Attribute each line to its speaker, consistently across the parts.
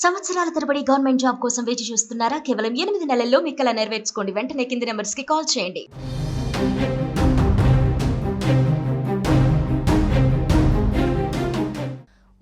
Speaker 1: సంవత్సరాల తరబడి government job కోసం వేచి చూస్తున్నారా? కేవలం 8 నెలల్లో మీ కల నెరవేర్చుకోండి. వెంటనే కింది నంబర్స్‌కి కాల్ చేయండి.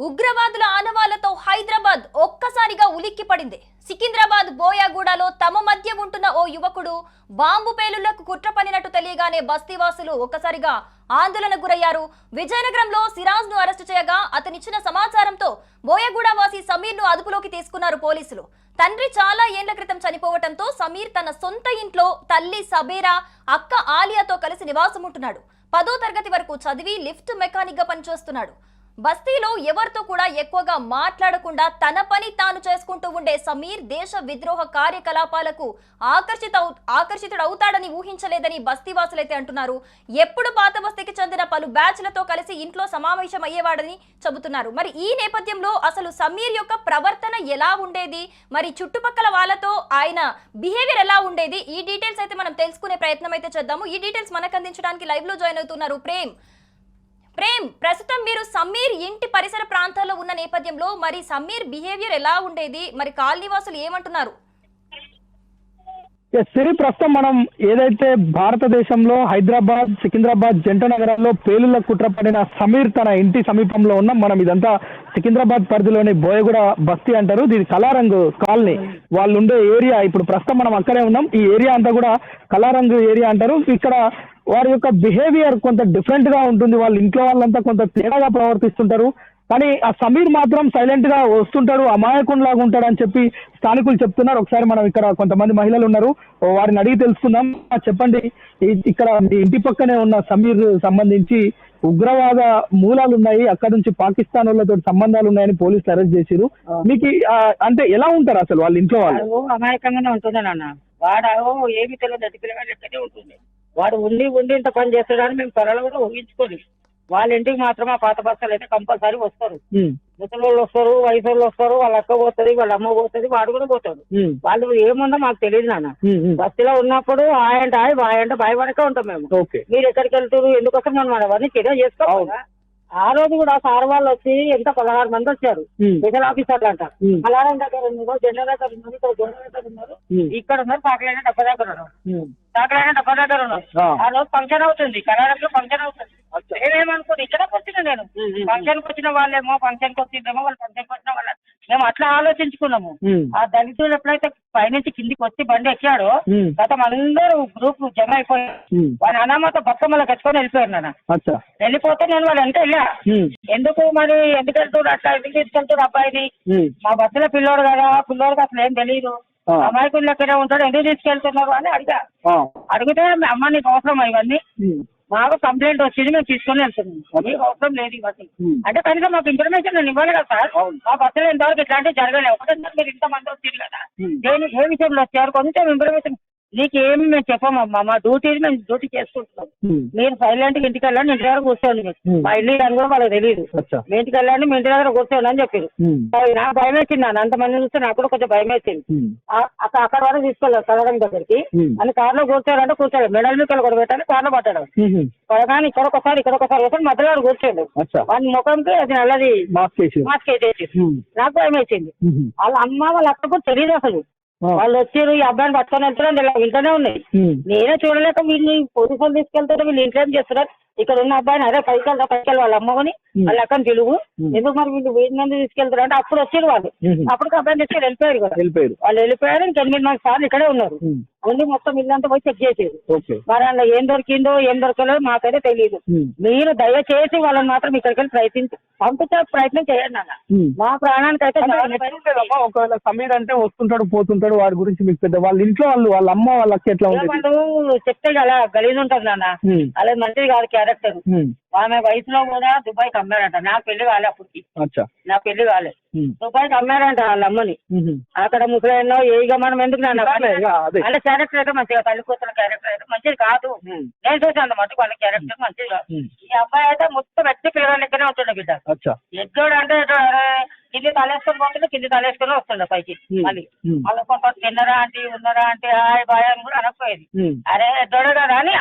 Speaker 2: ఉగ్రవాదుల ఆనవాళ్లతో హైదరాబాద్ ఒక్కసారిగా ఉలిక్కిపడింది. సికింద్రాబాద్ బోయాగూడలో తమ మధ్య ఉంటున్న ఓ యువకుడు బాంబు పేలుళ్లకు కుట్ర పన్నినట్టు తెలియగానే బస్తీవాసులు ఒక్కసారిగా ఆందోళనకు గురయ్యారు. విజయనగరంలో సిరాజ్ ను అరెస్టు చేయగా అతనిచ్చిన సమాచారంతో బోయాగూడ వాసి సమీర్ ను అదుపులోకి తీసుకున్నారు పోలీసులు. తండ్రి చాలా ఏళ్ల క్రితం చనిపోవడంతో సమీర్ తన సొంత ఇంట్లో తల్లి సబేరా, అక్క ఆలియాతో కలిసి నివాసం ఉంటున్నాడు. 10వ తరగతి వరకు చదివి లిఫ్ట్ మెకానిక్ గా పనిచేస్తున్నాడు. బస్తీలో ఎవరితో కూడా ఎక్కువగా మాట్లాడకుండా తన పని తాను చేసుకుంటూ ఉండే సమీర్ దేశ విద్రోహ కార్యకలాపాలకు ఆకర్షితుడవుతాడని ఊహించలేదని బస్తీవాసులైతే అంటున్నారు. ఎప్పుడు పాత బస్తీకి చెందిన పలు బ్యాచ్లతో కలిసి ఇంట్లో సమావేశం అయ్యేవాడని చెబుతున్నారు. మరి ఈ నేపథ్యంలో అసలు సమీర్ యొక్క ప్రవర్తన ఎలా ఉండేది, మరి చుట్టుపక్కల వాళ్ళతో ఆయన బిహేవియర్ ఎలా ఉండేది, ఈ డీటెయిల్స్ అయితే మనం తెలుసుకునే ప్రయత్నం అయితే చేద్దాము. ఈ డీటెయిల్స్ మనకు అందించడానికి లైవ్ లో జాయిన్ అవుతున్నారు ప్రేమ్, ప్రస్తుతం మీరు సమీర్ ఇంటి పరిసర ప్రాంతాల్లో ఉన్న నేపథ్యంలో మరి సమీర్ బిహేవియర్ ఎలా ఉండేది, మరి కాలనీవాసులు ఏమంటున్నారు?
Speaker 3: సిరి, ప్రస్తుతం మనం ఏదైతే భారతదేశంలో హైదరాబాద్, సికింద్రాబాద్ జంట నగరాల్లో పేలుళ్ల కుట్ర పడిన సమీర్ తన ఇంటి సమీపంలో ఉన్నాం. మనం ఇదంతా సికింద్రాబాద్ పరిధిలోని బోయగూడ బస్తీ అంటారు. దీని కళారంగు కాలనీ వాళ్ళు ఉండే ఏరియా. ఇప్పుడు ప్రస్తుతం మనం అక్కడే ఉన్నాం. ఈ ఏరియా అంతా కూడా కళారంగు ఏరియా అంటారు. ఇక్కడ వారి యొక్క బిహేవియర్ కొంత డిఫరెంట్ గా ఉంటుంది. వాళ్ళ ఇంట్లో వాళ్ళంతా కొంత తేడాగా ప్రవర్తిస్తుంటారు. కానీ ఆ సమీర్ మాత్రం సైలెంట్ గా వస్తుంటాడు, అమాయకునిలాగా ఉంటాడు అని చెప్పి స్థానికులు చెప్తున్నారు. ఒకసారి మనం ఇక్కడ కొంతమంది మహిళలు ఉన్నారు, వారిని అడిగి తెలుసుకుందాం. చెప్పండి, ఇక్కడ మీ ఇంటి పక్కనే ఉన్న సమీర్ సంబంధించి ఉగ్రవాద మూలాలు ఉన్నాయి, అక్కడ నుంచి పాకిస్తాన్ వాళ్ళతో సంబంధాలు ఉన్నాయని పోలీసులు అరెస్ట్ చేశారు. మీకు అంటే ఎలా ఉంటారు అసలు వాళ్ళ ఇంట్లో వాళ్ళు?
Speaker 4: అమాయకంగానే ఉంటున్నాను అన్న. వాడు ఏమి తెలియదు, అతి పిల్లగా లెక్కనే ఉంటుంది. వాడు ఉండి ఇంత పని చేస్తాడని మేము త్వరలో కూడా ఊహించుకోలేదు. వాళ్ళ ఇంటికి మాత్రం ఆ పాత బస్తాలు అయితే కంపల్సరీ వస్తారు. ముసలోళ్ళు వస్తారు, వయసు వాళ్ళు వస్తారు, వాళ్ళ అక్క పోతుంది, వాళ్ళ అమ్మ పోతుంది, వాడు కూడా పోతాడు. వాళ్ళు ఏముందో మాకు తెలియదు నాన్న. బస్తీలో ఉన్నప్పుడు ఆయంట బాయ్ వరకే ఉంటాం మేము. మీరు ఎక్కడికి వెళ్తారు, ఎందుకోసం మనం అవన్నీ చర్య చేసుకోవాలి. ఆ రోజు కూడా సార్ వాళ్ళు వచ్చి ఎంత 16 మంది వచ్చారు. స్పెషల్ ఆఫీసర్లు అంట. అలారం దగ్గర ఉన్నారు, జెండా దగ్గర ఉన్నారు, ఇక్కడ జెండా దగ్గర ఉన్నారు, ఇక్కడ ఉన్నారు, పాకలైన డబ్బా దగ్గర ఉన్నారు, ఆ రోజు ఫంక్షన్ అవుతుంది, కర్ణాటకలో ఫంక్షన్ అవుతుంది. నేనేమనుకోండి, ఇక్కడ వచ్చిన నేను ఫంక్షన్ కి వచ్చిన వాళ్ళేమో ఫంక్షన్ కి వచ్చిందేమో, వాళ్ళు ఫంక్షన్ కి వచ్చిన వాళ్ళ మేము అట్లా ఆలోచించుకున్నాము. ఆ దళితులు ఎప్పుడైతే పైనుంచి కిందికి వచ్చి బండి ఎక్కాడో గతం అందరూ గ్రూప్ జమ అయిపోయారు. వాళ్ళ అనామతో బతుకమ్మలో కట్టుకొని వెళ్ళిపోయారు నాన్న. వెళ్ళిపోతే నేను వాళ్ళు అంటే వెళ్ళా, ఎందుకు వెళ్తాడు అట్లా, ఎందుకు తీసుకెళ్తాడు అబ్బాయిని, మా బస్సులో పిల్లోడు కదా, పిల్లోడికి అసలు ఏం తెలియదు, అమాయకులు లెక్కనే ఉంటాడు, ఎందుకు తీసుకెళ్తున్నారు అని అడిగా. అడిగితే అమ్మ నీకు అవసరం ఇవన్నీ, మాకు కంప్లైంట్ వచ్చింది, మేము తీసుకొని వెళ్తున్నాం, మీకు అవసరం లేదు ఇవన్నీ అంటే కనీసం మాకు ఇన్ఫర్మేషన్ నేను ఇవ్వాలి కదా సార్. మా బస్సులో ఇంతవరకు ఇట్లాంటివి జరగలేదు. ఒకటే మీరు ఇంతమంది వచ్చారు కదా, ఏ విషయంలో వచ్చారు కొంచెం ఇన్ఫర్మేషన్ నీకేమి మేము చెప్పమమ్మా, మా డ్యూటీ మేము డ్యూటీ చేసుకుంటున్నాం. మీరు సైలెంట్ గా ఇంటికి వెళ్ళండి, ఇంటి దగ్గర కూర్చోండి, మా ఇల్లు అని కూడా వాళ్ళకి తెలియదు, మీ ఇంటికి వెళ్ళండి, మీ ఇంటి దగ్గర కూర్చోండి అని చెప్పారు. నాకు భయం వేసింది నాన్న, అంతమంది చూస్తే నాకు కూడా కొంచెం భయం వేసింది. అక్కడ వరకు తీసుకెళ్ళారు కలవడం దగ్గరికి అని, కార్లో కూర్చోాలంటే కూర్చోడు, మెడల్ మీద కూడా పెట్టాలి, కార్లో పట్టాడు కానీ ఇక్కడొకసారి వస్తే మధ్యలో కూర్చోండు, వాడి ముఖంకి అది నల్లది మాస్క్ వేసేసి నాకు భయం వేసింది. వాళ్ళ అమ్మ వాళ్ళ అక్క కూడా తెలియదు అసలు. వాళ్ళు వచ్చారు, ఈ అబ్బాయిని పట్టుకొని వెళ్తున్నారు, ఇంట్లోనే ఉన్నాయి. నేనే చూడలేక వీళ్ళని పోలీసులు తీసుకెళ్తారు, వీళ్ళు ఇంట్లో ఏం చేస్తున్నారు, ఇక్కడ ఉన్న అబ్బాయిని అదే పైకి వాళ్ళ అమ్మని వాళ్ళ అక్కని తెలుగు, ఎందుకు మరి వీళ్ళు 1000 మంది తీసుకెళ్తారు అంటే అప్పుడు వచ్చారు వాళ్ళు. అప్పుడు అబ్బాయిని తీసుకెళ్ళి వెళ్ళిపోయారు కదా, వాళ్ళు వెళ్ళిపోయారు. ఇంకా 8 మంది సార్లు ఇక్కడే ఉన్నారు. ఓన్లీ మొత్తం ఇల్లంతా పోయి చెక్ చేసేది. మరి అందులో ఏం దొరికిందో ఏం దొరకలేదో మాకైతే తెలియదు. మీరు దయచేసి వాళ్ళని మాత్రం ఇక్కడికి వెళ్ళి పంపించే ప్రయత్నం చేయండి అన్న. మా ప్రాణానికి అయితే
Speaker 3: ఒకవేళ సమీర్ అంటే వస్తుంటాడు పోతుంటాడు, వాడి గురించి మీకు పెద్ద వాళ్ళ ఇంట్లో వాళ్ళ అమ్మ వాళ్ళకి ఎట్లా
Speaker 4: వాళ్ళు చెప్తే అలా గలీజ్ ఉంటుంది నాన్న, అలా మంచిది కాదు క్యారెక్టర్. ఆమె వయసులో కూడా దుబాయ్కి అమ్మారంట, నాకు పెళ్లి కాలే అప్పటికి, నాకు పెళ్లి కాలే, దుబాయ్కి అమ్మారంట వాళ్ళ అమ్మని. అక్కడ ముసలాయిలో ఏగా మనం ఎందుకు నాన్న అంటే క్యారెక్టర్ అయితే మంచిగా, తల్లి కూతురు క్యారెక్టర్ అయితే మంచిది కాదు. నేను చూసాను మటుకు వాళ్ళ క్యారెక్టర్ మంచిది కాదు. ఈ అబ్బాయి అయితే మొత్తం వ్యక్తి పిల్లల లెక్కనే ఉంటుండే బిడ్డ. ఎద్దోడు అంటే కింది తలేసుకొని పోతుండే, కింది తలేసుకొని వస్తుండే పైకి. మళ్ళీ వాళ్ళ కొంత తిన్నరా అంటే ఉన్నారా అంటే హాయ్ బాయ్ అని కూడా అనకపోయేది. అరే ఎద్దోడే కదా అని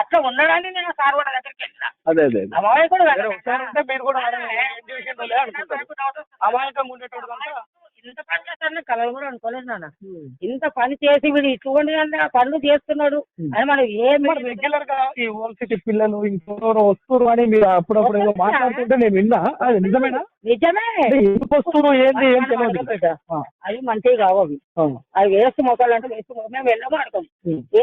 Speaker 4: అట్లా ఉండడానికి నేను సార్ కూడా దగ్గరికి వెళ్ళిన. అమాయకుడు
Speaker 3: అమాయకంగా ఉండేటోడు కనుక
Speaker 4: ఇంత పని చేస్తాను కలర్ కూడా అనుకోలేదు నాన్న. ఇంత పని చేసి వీడు ఇటువంటి ఆ పనులు చేస్తున్నాడు అని మనం ఏమి
Speaker 3: రెగ్యులర్ గా ఈ ఓల్డ్ సిటీ పిల్లలు ఇంకెవరో వస్తున్నారు అని మీరు అప్పుడప్పుడు ఏదో మాట్లాడుతుంటే నేను విన్నా, అది నిజమేనా?
Speaker 4: నిజమే.
Speaker 3: ఎందుకు వస్తున్నారు ఏంటి ఏం తెలియదు.
Speaker 4: అవి మంచివి కావు అవి. అవి వేస్ట్ మొక్కలు అంటే వేస్ట్ మొక్కలు మేము వెళ్ళాము అడతాం.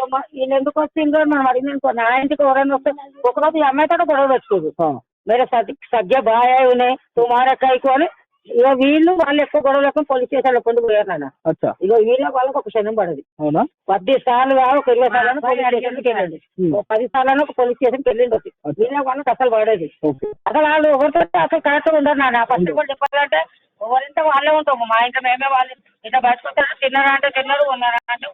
Speaker 4: ఏమో ఈయన ఎందుకు వచ్చిందో మనం అడిగినానుకో, నా ఇంటికి ఎవరైనా వస్తే ఒకరోజు ఈ అమ్మాయితో గొడవ పెట్టుకోదు. మేరే సద్య బాగా ఉన్నాయి తుమారా కైకు అని ఇక వీళ్ళు వాళ్ళు ఎక్కువ గొడవ లేకుండా పోలీస్ స్టేషన్ పొంది పోయారు నాన్న. ఇక వీళ్ళ వాళ్ళకి ఒక క్షణం పడదు. 10 సార్లు కాదు ఒక 20 సార్లు పోలీస్ స్టేషన్కి వెళ్ళండి, 10 సార్లు ఒక పోలీస్ స్టేషన్కి వెళ్ళండి వచ్చి వీళ్ళ వాళ్ళకి అసలు పడేది. అసలు వాళ్ళు ఎవరితో అసలు కరెక్ట్గా ఉండరు నాన్న. ఫస్ట్ కూడా చెప్పాలంటే ఎవరింటే వాళ్ళే ఉంటాము. మా ఇంట్లో మేమే వాళ్ళు ఇట్లా బయటకు తిన్నారా అంటే తిన్నారు, ఉన్నారా అంటే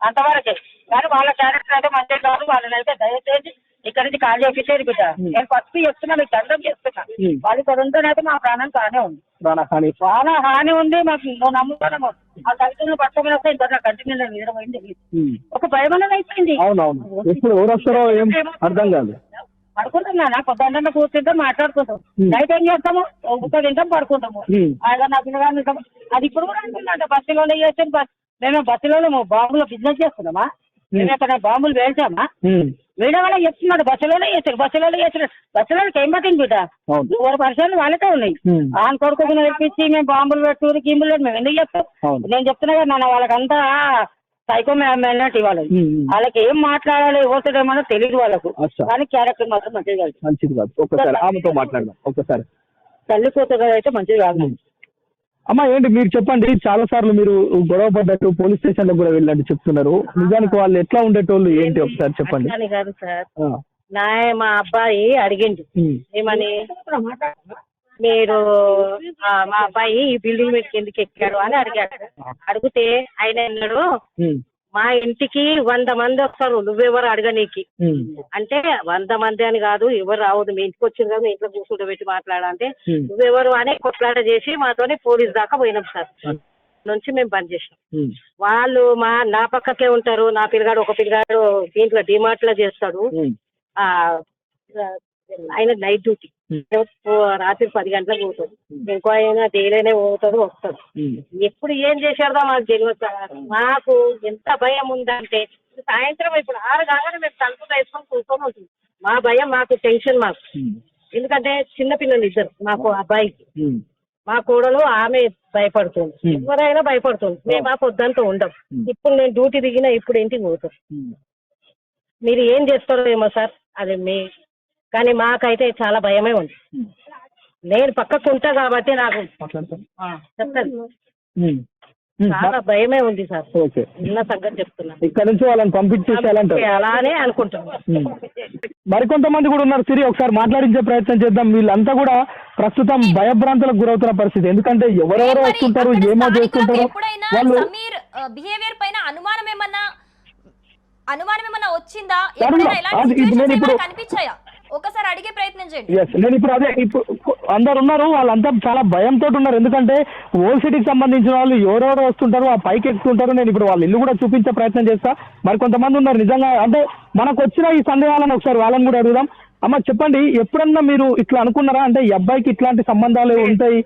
Speaker 4: అంతవరకే. కానీ వాళ్ళ క్యారెక్టర్ అయితే మంచిగా కాదు. వాళ్ళని అయితే దయచేసి ఇక్కడ నుంచి కాల్ చేపించేది బిడ్డ. నేను ఫస్ట్ చెప్తున్నా, మీకు దండం చేస్తున్నా. వాళ్ళు ఇక్కడ ఉంటేనైతే మా ప్రాణానికి హాని ఉంది, చాలా హాని ఉంది. మాకు నువ్వు నమ్ముతాను ఆ తల్లిదండ్రులు పట్టుకుని వస్తే ఇంకా కంటిన్యూ నిద్రపోయింది. ఒక భయం అనేది అయిపోయింది.
Speaker 3: అర్థం కాదు.
Speaker 4: పడుకుంటున్నా నా పొద్దున్న కూర్చుంటాం మాట్లాడుకుంటాం. నైట్ ఏం చేస్తాము, ఉప్పు తింటాం పడుకుంటాము. ఆయన నా పిల్లగాని తింటాం. అది ఇప్పుడు కూడా అంటుందంట బస్సులోనే చేస్తాం. మేము బస్సులోనే బాంబులో బిజినెస్ చేస్తున్నామా, మేము ఎక్కడ బాంబులు వేల్చామా? వీడ వాళ్ళ చెప్తున్నాడు బస్సులోనే చేశారు, బస్సులోనే చేశారు. బస్సులోకి ఏం పట్టింది బిడ్డ, 2 పరిశ్రమలు వాళ్ళకే ఉన్నాయి. ఆయన కొడుకు తెప్పించి మేము బాంబులు పెట్టు గింబులు మేము ఎందుకు చెప్తాం? నేను చెప్తున్నా కదా నాన్న, వాళ్ళకంతా సైకో మ్యాన్నట్టు ఇవ్వాలి. వాళ్ళకి ఏం మాట్లాడాలి ఎవరితోమో తెలియదు వాళ్ళకు. కానీ క్యారెక్టర్ మాత్రం మంచిది కాదు.
Speaker 3: ఒకసారి ఆమెతో మాట్లాడదాం. ఒకసారి
Speaker 4: తల్లి కూతురు అయితే మంచిది కాదు.
Speaker 3: అమ్మా ఏంటి మీరు చెప్పండి. చాలా సార్లు మీరు గొడవ పడ్డట్టు పోలీస్ స్టేషన్ లో కూడా వెళ్ళండి చెప్తున్నారు. నిజానికి వాళ్ళు ఎట్లా ఉండేటోళ్ళు ఏంటి ఒకసారి చెప్పండి.
Speaker 4: కాదు సార్, మా అబ్బాయి అడిగిండు ఏమని, మీరు మా అబ్బాయి ఈ బిల్డింగ్ మీదకి ఎందుకు ఎక్కాడు అని అడిగాడు. అడిగితే ఆయన అన్నాడు, మా ఇంటికి 100 మంది వస్తారు, నువ్వెవరు అడగనీకి అంటే 100 మంది అని కాదు, ఎవరు రావద్దు, మీ ఇంటికి వచ్చింది కదా, మీ ఇంట్లో కూర్చుంటబెట్టి మాట్లాడాలంటే నువ్వెవరు అని కొట్లాట చేసి మాతోనే పోలీస్ దాకా పోయినాం సార్. నుంచి మేము బంద్ చేసినాం. వాళ్ళు నా పక్కకే ఉంటారు. నా పిల్లగాడు ఒక పిల్లగాడు దీంట్లో డిమార్ట్ లో చేస్తాడు, ఆయన నైట్ డ్యూటీ, రాత్రి 10 గంటలకు పోతాడు. ఇంకో ఆయన డైలీనే పోతాడు వస్తాడు. ఎప్పుడు ఏం చేశాడో మాకు తెలియదు సార్. మాకు ఎంత భయం ఉందంటే సాయంత్రం ఇప్పుడు 6 కాగానే మేము తలుపు వేసుకొని కూర్చొని ఉంటుంది. మా భయం, మాకు టెన్షన్ మాకు. ఎందుకంటే చిన్నపిల్లలు 2 మాకు అబ్బాయికి, మా కోడలు ఆమె భయపడుతుంది, ఎవరైనా భయపడుతుంది. మేము ఆ పొద్దంతా ఉండం. ఇప్పుడు నేను డ్యూటీ దిగినా ఇప్పుడు ఇంటికి పోతాం. మీరు ఏం చేస్తారో ఏమో సార్, అది మీ కానీ మాకైతే చాలా భయమే ఉంది. నేను పక్కకు ఉంటా కాబట్టి నాకు చెప్తాను, చాలా భయమే ఉంది సార్. చిన్న సంగతి చెప్తున్నా.
Speaker 3: ఇక్కడ నుంచి వాళ్ళని పంపించేసేయాలంటే
Speaker 4: అలానే అనుకుంటున్నాను.
Speaker 3: మరికొంతమంది కూడా ఉన్నారు. సిరి ఒకసారి మాట్లాడించే ప్రయత్నం చేద్దాం. వీళ్ళంతా కూడా ప్రస్తుతం భయభ్రాంతులకు గురవుతున్న పరిస్థితి. ఎందుకంటే ఎవరెవరో వస్తుంటారు, ఏమో చేస్తుంటారు. వాళ్ళు
Speaker 2: బిహేవియర్ పైన అనుమానం ఏమన్నా వచ్చిందా? కనిపించాయా? ఒకసారి అడిగే ప్రయత్నం చేయండి.
Speaker 3: నేను ఇప్పుడు అదే అందరు ఉన్నారు, వాళ్ళంతా చాలా భయంతో ఉన్నారు. ఎందుకంటే ఓల్డ్ సిటీకి సంబంధించిన వాళ్ళు ఎవరెవరో వస్తుంటారు, ఆ పైకి ఎక్కుతుంటారు. నేను ఇప్పుడు వాళ్ళ ఇల్లు కూడా చూపించే ప్రయత్నం చేస్తా. మరి కొంతమంది ఉన్నారు నిజంగా, అంటే మనకు వచ్చిన ఈ సందేహాలను ఒకసారి వాళ్ళని కూడా అడుగుదాం. అమ్మ చెప్పండి, ఎప్పుడన్నా మీరు ఇట్లా అనుకున్నారా? అంటే ఈ అబ్బాయికి ఇట్లాంటి సంబంధాలు ఉంటాయి,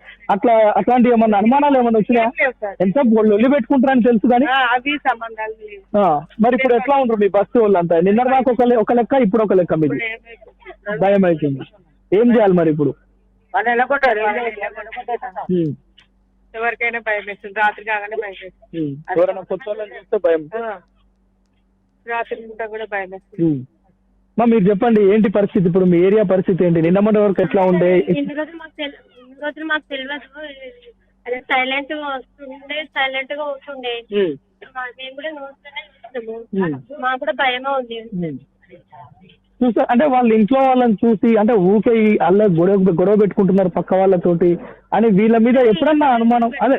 Speaker 3: అట్లాంటి ఏమన్నా అనుమానాలు ఏమన్నా వచ్చినా? ఎంత ఒళ్ళు పెట్టుకుంటారని తెలుసు కానీ
Speaker 4: అవి సంబంధాలు.
Speaker 3: మరి ఇప్పుడు ఎట్లా ఉంటారు మీ బస్సు వాళ్ళంతా? నిన్న దాకా ఒక లెక్క, ఇప్పుడు ఒక లెక్క. మీరు భయం అవుతుంది, ఏం చేయాలి మరి ఇప్పుడు?
Speaker 4: ఎవరికైనా భయం వేస్తుంది, రాత్రి కాగానే భయం వేస్తుంది.
Speaker 3: ఎవరైనా కొత్త వాళ్ళని చూస్తే భయం,
Speaker 4: రాత్రి కూడా భయం వేస్తుంది.
Speaker 3: మీరు చెప్పండి ఏంటి పరిస్థితి ఇప్పుడు, మీ ఏరియా పరిస్థితి ఏంటి? నిన్న మొన్న వరకు ఎట్లా ఉండే?
Speaker 5: ఇన్ని రోజులు మాకు తెలియదు, అదే సైలెంట్ గా వస్తుండే, సైలెంట్ గా వస్తుండే. మేము కూడా నోస్తూనే చూస్తున్నాము, మాకు కూడా భయమే ఉంది.
Speaker 3: చూసా అంటే వాళ్ళ ఇంట్లో వాళ్ళని చూసి, అంటే ఊకే అల్ల గొడవ పెట్టుకుంటున్నారు పక్క వాళ్ళతోటి అని వీళ్ళ మీద ఎప్పుడన్నా అనుమానం? అదే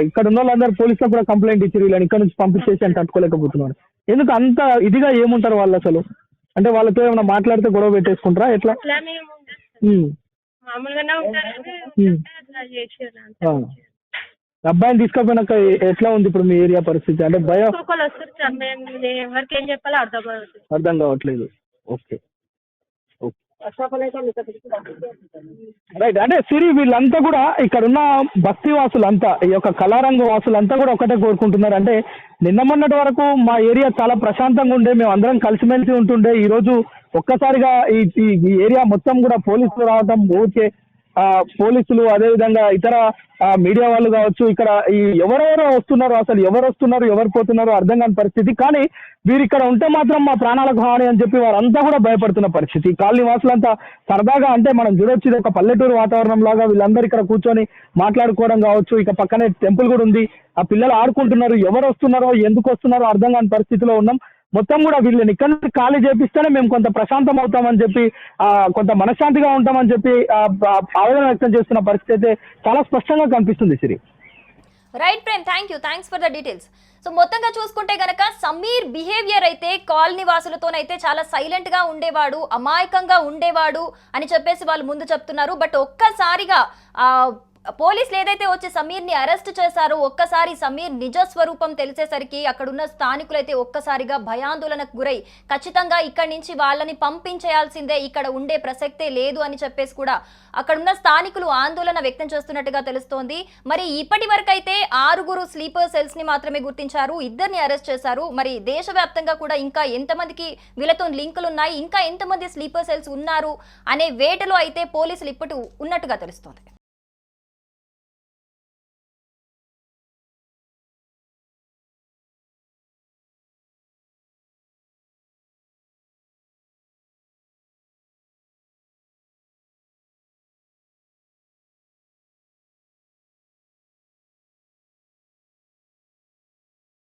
Speaker 3: ఇక్కడ ఉన్న వాళ్ళందరూ పోలీసులకు కూడా కంప్లైంట్ ఇచ్చారు, వీళ్ళని ఇక్కడ నుంచి పంపించేసి అని తట్టుకోలేకపోతున్నారు. ఎందుకు అంత ఇదిగా ఏముంటారు వాళ్ళు అసలు? అంటే వాళ్ళతో ఏమైనా మాట్లాడితే గొడవ పెట్టేసుకుంటారా ఎట్లా? అబ్బాయిని తీసుకపోయినాక ఎట్లా ఉంది ఇప్పుడు మీ ఏరియా పరిస్థితి? అంటే భయం,
Speaker 5: ఎవరికి ఏం చెప్పాలో అర్థం
Speaker 3: కావట్లేదు. ఓకే. రైట్, అంటే సిరి వీళ్ళంతా కూడా ఇక్కడ ఉన్న బస్తీ వాసులంతా, ఈ యొక్క కళారంగ వాసులంతా కూడా ఒకటే కోరుకుంటున్నారు. అంటే నిన్న మొన్నటి వరకు మా ఏరియా చాలా ప్రశాంతంగా ఉండే, మేము అందరం కలిసిమెలిసి ఉంటుండే. ఈ రోజు ఒక్కసారిగా ఈ ఏరియా మొత్తం కూడా పోలీసులు రావడం, ఊరికే పోలీసులు అదేవిధంగా ఇతర మీడియా వాళ్ళు కావచ్చు, ఇక్కడ ఈ ఎవరెవరో వస్తున్నారు, అసలు ఎవరు వస్తున్నారు ఎవరు పోతున్నారు అర్థం కాని పరిస్థితి. కానీ వీరు ఇక్కడ ఉంటే మాత్రం మా ప్రాణాలకు హాని అని చెప్పి వారంతా కూడా భయపడుతున్న పరిస్థితి. కాలనీ వాసులంతా సరదాగా, అంటే మనం చూడొచ్చు ఇది ఒక పల్లెటూరు వాతావరణం లాగా, వీళ్ళందరూ ఇక్కడ కూర్చొని మాట్లాడుకోవడం కావచ్చు. ఇక పక్కనే టెంపుల్ కూడా ఉంది, ఆ పిల్లలు ఆడుకుంటున్నారు. ఎవరు వస్తున్నారో ఎందుకు వస్తున్నారో అర్థం కాని పరిస్థితిలో ఉన్నాం. మొత్తం కూడా వీళ్ళని ఇక్కడ నుంచి ఖాళీ చేపిస్తేనే మేము కొంత ప్రశాంతం అవుతామని చెప్పి, కొంత మనశ్శాంతిగా ఉంటామని చెప్పి ఆవేదన వ్యక్తం చేస్తున్న పరిస్థితి అయితే చాలా స్పష్టంగా కనిపిస్తుంది Siri.
Speaker 2: Right Prem, thanks for the details. So మొత్తంగా చూసుకుంటే గనక సమీర్ బిహేవియర్ అయితే కాలనీ వాసులతోనైతే చాలా సైలెంట్ గా ఉండేవాడు, అమాయకంగా ఉండేవాడు అని చెప్పేసి వాళ్ళు ముందు చెప్తున్నారు. బట్ ఒక్కసారిగా పోలీసులు ఏదైతే వచ్చి సమీర్ని అరెస్ట్ చేశారో, ఒక్కసారి సమీర్ నిజ స్వరూపం తెలిసేసరికి అక్కడున్న స్థానికులైతే ఒక్కసారిగా భయాందోళనకు గురై ఖచ్చితంగా ఇక్కడి నుంచి వాళ్ళని పంపించేయాల్సిందే, ఇక్కడ ఉండే ప్రసక్తే లేదు అని చెప్పేసి కూడా అక్కడున్న స్థానికులు ఆందోళన వ్యక్తం చేస్తున్నట్టుగా తెలుస్తోంది. మరి ఇప్పటి వరకు అయితే 6 స్లీపర్ సెల్స్ ని మాత్రమే గుర్తించారు, 2ని అరెస్ట్ చేశారు. మరి దేశవ్యాప్తంగా కూడా ఇంకా ఎంతమందికి వీళ్ళతో లింకులు ఉన్నాయి, ఇంకా ఎంతమంది స్లీపర్ సెల్స్ ఉన్నారు అనే వేటలో అయితే పోలీసులు ఇప్పటి ఉన్నట్టుగా తెలుస్తోంది.